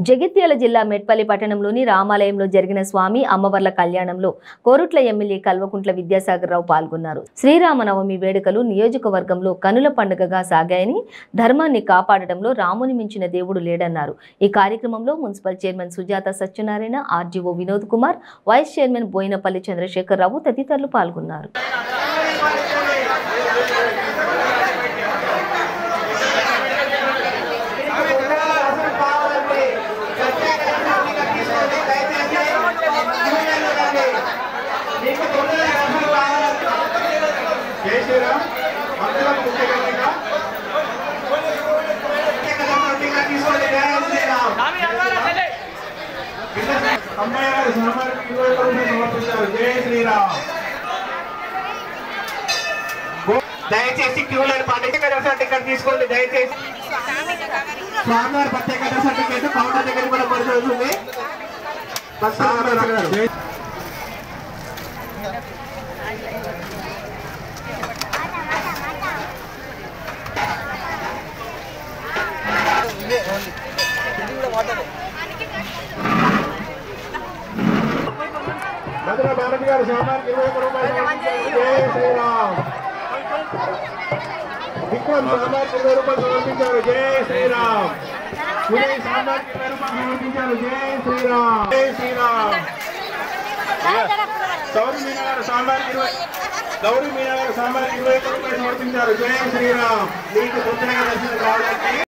జగిత్యాల జిల్లా మెట్పల్లి పట్టణంలోని రామాలయంలో జరిగిన స్వామి అమ్మవార్ల కళ్యాణంలో కోరుట్ల ఎమ్మెల్యే కల్వకుంట్ల విద్యాసాగర్ రావు పాల్గొన్నారు. శ్రీరామనవమి వేడుకలు నియోజకవర్గంలో కనుల పండుగగా సాగాయని, ధర్మాన్ని కాపాడడంలో రాముని మించిన దేవుడు లేడన్నారు. ఈ కార్యక్రమంలో municipal chairman Sujatha Satyanarayana, RGO Vinod Kumar, vice chairman Boinapalli Chandrashekar Rao తదితరులు పాల్గొన్నారు. దయచేసి క్యూలైన్ టికెట్ తీసుకోండి. దయచేసి స్వామివారి ప్రత్యేక సర్టిఫికేట్ కౌంటర్ దగ్గర కూడా పడుతుంది. మధుర భారతి గారు స్వామివారికి 21 రూపాయలు. జై శ్రీరామ్. విక్రమ్ స్వామివారికి 20 రూపాయలు సమర్పించారు. జై శ్రీరామ్. సురేష్ స్వామివారికి 20 రూపాయలు సమర్పించారు. జై శ్రీరామ్. జై శ్రీరామ్. గౌరీ మీనా గారు స్వామివారికి 21 రూపాయలు సమర్పించారు. జై శ్రీరామ్. మీకు తొందరగా దర్శనం కావాలంటే